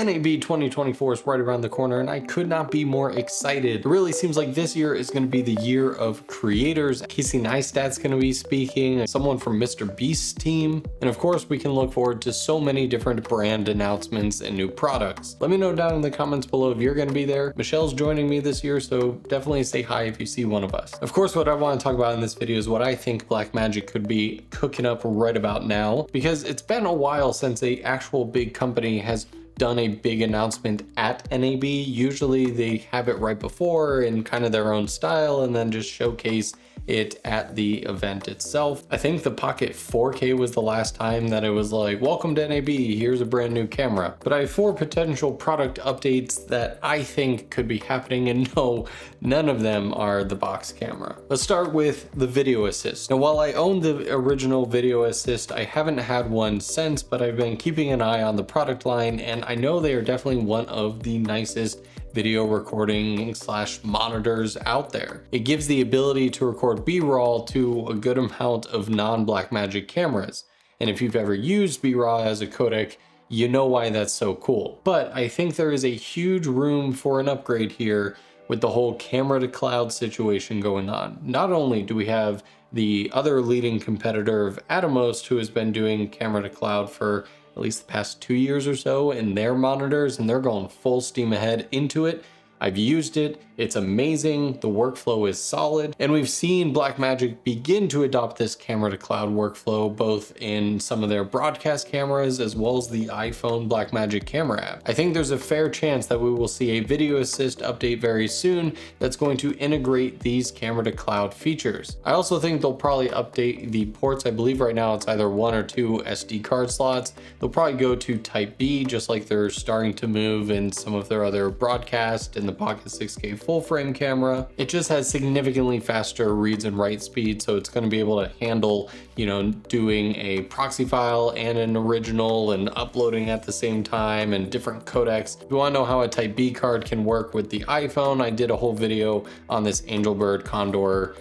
NAB 2024 is right around the corner and I could not be more excited. It really seems like this year is going to be the year of creators. 𝗦𝗧𝗨𝗙𝗙's going to be speaking, someone from Mr. Beast's team, and of course we can look forward to so many different brand announcements and new products. Let me know down in the comments below if you're going to be there. Michelle's joining me this year, so definitely say hi if you see one of us. Of course, what I want to talk about in this video is what I think Blackmagic could be cooking up right about now, because it's been a while since a actual big company has done a big announcement at NAB. Usually they have it right before in kind of their own style and then just showcase it at the event itself. I think the Pocket 4K was the last time that it was like, welcome to NAB, here's a brand new camera. But I have 4 potential product updates that I think could be happening, and no, none of them are the box camera. Let's start with the video assist. Now, while I own the original video assist, I haven't had one since, but I've been keeping an eye on the product line, and I know they are definitely one of the nicest video recording / monitors out there. It gives the ability to record B-roll to a good amount of non-Blackmagic cameras. And if you've ever used B-roll as a codec, you know why that's so cool. But I think there is a huge room for an upgrade here with the whole camera to cloud situation going on. Not only do we have the other leading competitor of Atomos, who has been doing camera to cloud for at least the past 2 years or so in their monitors, and they're going full steam ahead into it. I've used it, it's amazing, the workflow is solid, and we've seen Blackmagic begin to adopt this camera to cloud workflow both in some of their broadcast cameras as well as the iPhone Blackmagic Camera App. I think there's a fair chance that we will see a video assist update very soon that's going to integrate these camera to cloud features. I also think they'll probably update the ports. I believe right now it's either 1 or 2 SD card slots. They'll probably go to Type B, just like they're starting to move in some of their other broadcast and the Pocket 6K full frame camera. It just has significantly faster reads and write speed, so it's going to be able to handle, you know, doing a proxy file and an original and uploading at the same time and different codecs. If you want to know how a Type B card can work with the iPhone, I did a whole video on this Angelbird Condor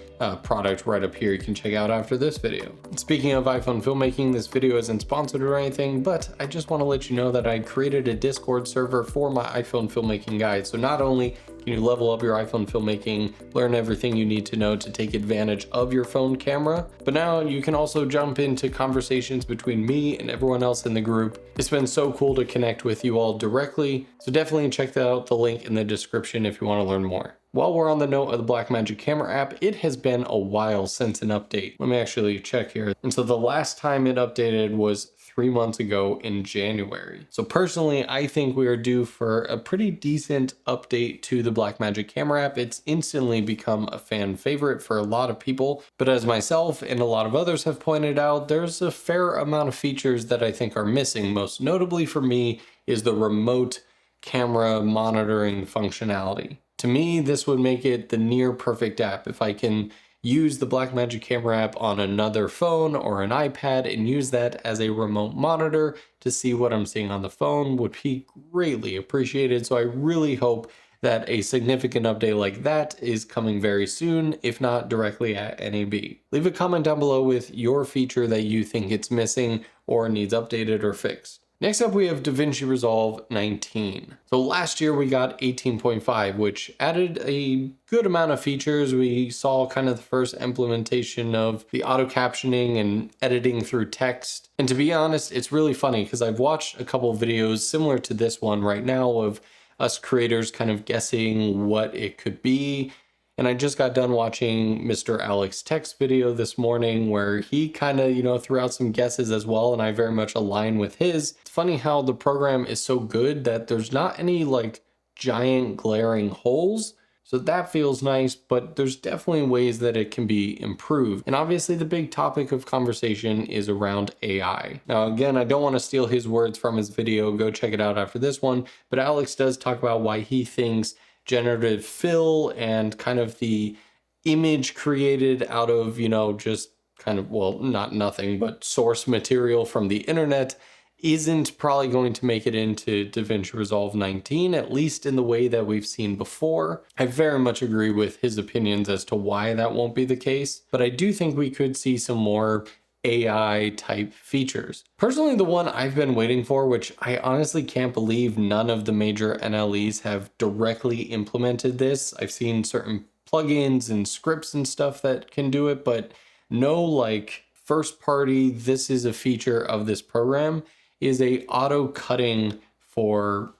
product right up here you can check out after this video. Speaking of iPhone filmmaking, this video isn't sponsored or anything, but I just want to let you know that I created a Discord server for my iPhone filmmaking guide. So not only can you level up your iPhone filmmaking, learn everything you need to know to take advantage of your phone camera, but now you can also jump into conversations between me and everyone else in the group. It's been so cool to connect with you all directly, so definitely check out the link in the description if you want to learn more. While we're on the note of the Blackmagic Camera App, it has been a while since an update. Let me actually check here. And so the last time it updated was 3 months ago in January. So personally, I think we are due for a pretty decent update to the Blackmagic Camera App. It's instantly become a fan favorite for a lot of people, but as myself and a lot of others have pointed out, there's a fair amount of features that I think are missing. Most notably for me is the remote camera monitoring functionality. To me, this would make it the near perfect app. If I can use the Blackmagic Camera App on another phone or an iPad and use that as a remote monitor to see what I'm seeing on the phone would be greatly appreciated. So I really hope that a significant update like that is coming very soon, if not directly at NAB. Leave a comment down below with your feature that you think it's missing or needs updated or fixed. Next up, we have DaVinci Resolve 19. So last year we got 18.5, which added a good amount of features. We saw kind of the first implementation of the auto captioning and editing through text. And to be honest, it's really funny because I've watched a couple of videos similar to this one right now of us creators kind of guessing what it could be. And I just got done watching Mr. 𝗦𝗨𝗙𝗙's video this morning where he kind of, you know, threw out some guesses as well, and I very much align with his. It's funny how the program is so good that there's not any like giant glaring holes. So that feels nice, but there's definitely ways that it can be improved. And obviously the big topic of conversation is around AI. Now, again, I don't want to steal his words from his video. Go check it out after this one. But Alex does talk about why he thinks generative fill and kind of the image created out of, you know, just kind of, well, not nothing, but source material from the internet isn't probably going to make it into DaVinci Resolve 19, at least in the way that we've seen before. I very much agree with his opinions as to why that won't be the case, but I do think we could see some more AI type features. Personally, the one I've been waiting for, which I honestly can't believe none of the major NLEs have directly implemented this. I've seen certain plugins and scripts and stuff that can do it, but no like first party, this is a feature of this program, is a auto cutting for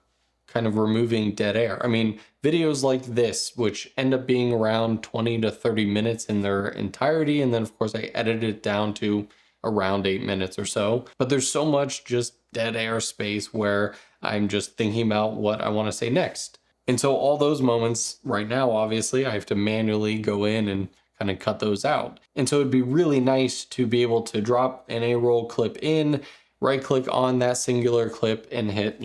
kind of removing dead air. I mean, videos like this, which end up being around 20 to 30 minutes in their entirety, and then of course I edited it down to around 8 minutes or so. But there's so much just dead air space where I'm just thinking about what I want to say next. And so all those moments right now, obviously, I have to manually go in and kind of cut those out. And so it'd be really nice to be able to drop an A-roll clip in, right click on that singular clip and hit,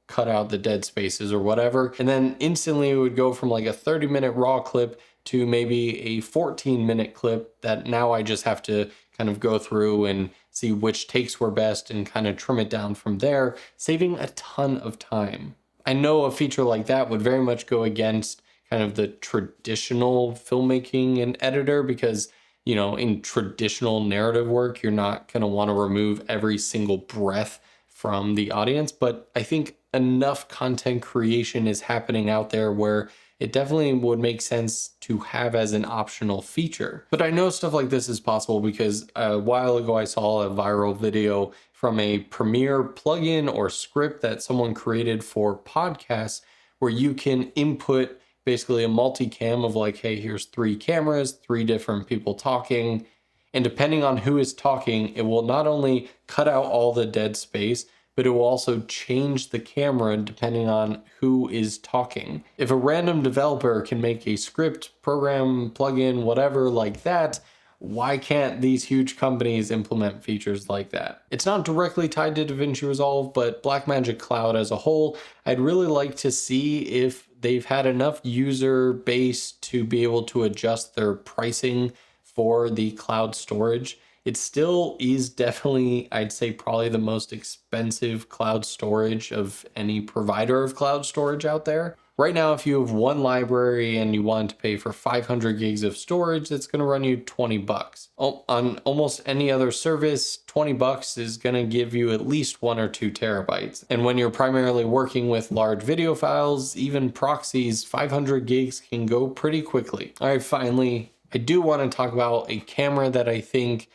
cut out the dead spaces or whatever. And then instantly it would go from like a 30-minute raw clip to maybe a 14-minute clip that now I just have to kind of go through and see which takes were best and kind of trim it down from there, saving a ton of time. I know a feature like that would very much go against kind of the traditional filmmaking and editor because, in traditional narrative work, you're not going to want to remove every single breath from the audience. But I think enough content creation is happening out there where it definitely would make sense to have as an optional feature. But I know stuff like this is possible because a while ago I saw a viral video from a Premiere plugin or script that someone created for podcasts where you can input basically a multicam of like, hey, here's 3 cameras, 3 different people talking. And depending on who is talking, it will not only cut out all the dead space, but it will also change the camera depending on who is talking. If a random developer can make a script, program, plugin, whatever like that, why can't these huge companies implement features like that? It's not directly tied to DaVinci Resolve, but Blackmagic Cloud as a whole, I'd really like to see if they've had enough user base to be able to adjust their pricing for the cloud storage. It still is definitely, I'd say, probably the most expensive cloud storage of any provider of cloud storage out there. Right now, if you have one library and you want to pay for 500 gigs of storage, that's going to run you $20. On almost any other service, $20 is going to give you at least 1 or 2 terabytes. And when you're primarily working with large video files, even proxies, 500 gigs can go pretty quickly. All right, finally, I do want to talk about a camera that I think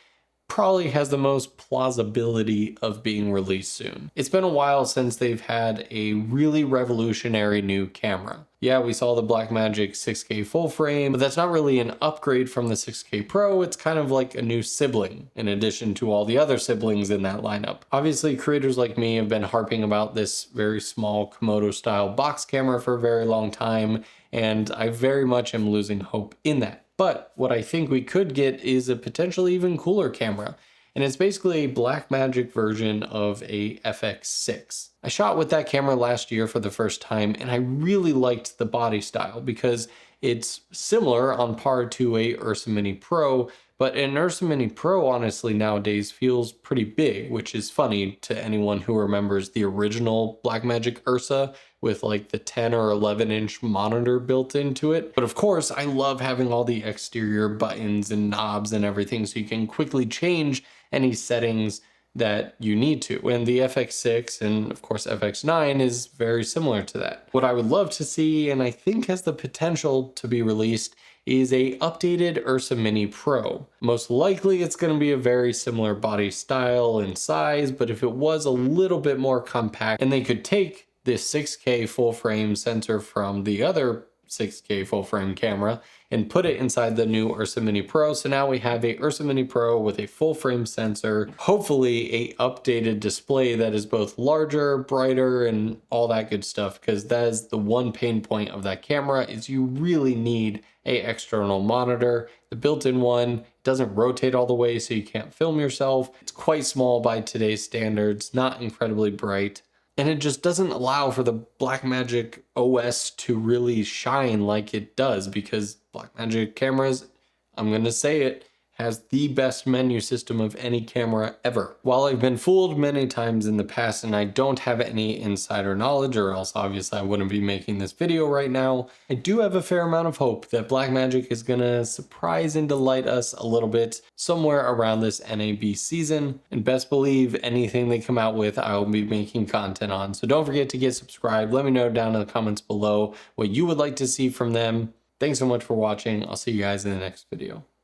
probably has the most plausibility of being released soon. It's been a while since they've had a really revolutionary new camera. Yeah, we saw the Blackmagic 6K full frame, but that's not really an upgrade from the 6K Pro. It's kind of like a new sibling in addition to all the other siblings in that lineup. Obviously, creators like me have been harping about this very small Komodo style box camera for a very long time, and I very much am losing hope in that. But what I think we could get is a potentially even cooler camera. And it's basically a Blackmagic version of a FX6. I shot with that camera last year for the first time, and I really liked the body style because it's similar on par to a Ursa Mini Pro, but an Ursa Mini Pro honestly nowadays feels pretty big, which is funny to anyone who remembers the original Blackmagic Ursa with like the 10 or 11 inch monitor built into it. But of course, I love having all the exterior buttons and knobs and everything so you can quickly change any settings that you need to. And the FX6 and of course FX9 is very similar to that. What I would love to see, and I think has the potential to be released, is a updated Ursa Mini Pro. Most likely it's going to be a very similar body style and size, but if it was a little bit more compact and they could take this 6K full frame sensor from the other 6K full frame camera and put it inside the new Ursa Mini Pro. So now we have a Ursa Mini Pro with a full frame sensor, hopefully a updated display that is both larger, brighter, and all that good stuff, because that is the one pain point of that camera is you really need a external monitor. The built-in one doesn't rotate all the way, so you can't film yourself. It's quite small by today's standards, not incredibly bright. And it just doesn't allow for the Blackmagic OS to really shine like it does, because Blackmagic cameras, I'm going to say it, has the best menu system of any camera ever. While I've been fooled many times in the past and I don't have any insider knowledge, or else obviously I wouldn't be making this video right now, I do have a fair amount of hope that Blackmagic is gonna surprise and delight us a little bit somewhere around this NAB season. And best believe anything they come out with, I will be making content on. So don't forget to get subscribed. Let me know down in the comments below what you would like to see from them. Thanks so much for watching. I'll see you guys in the next video.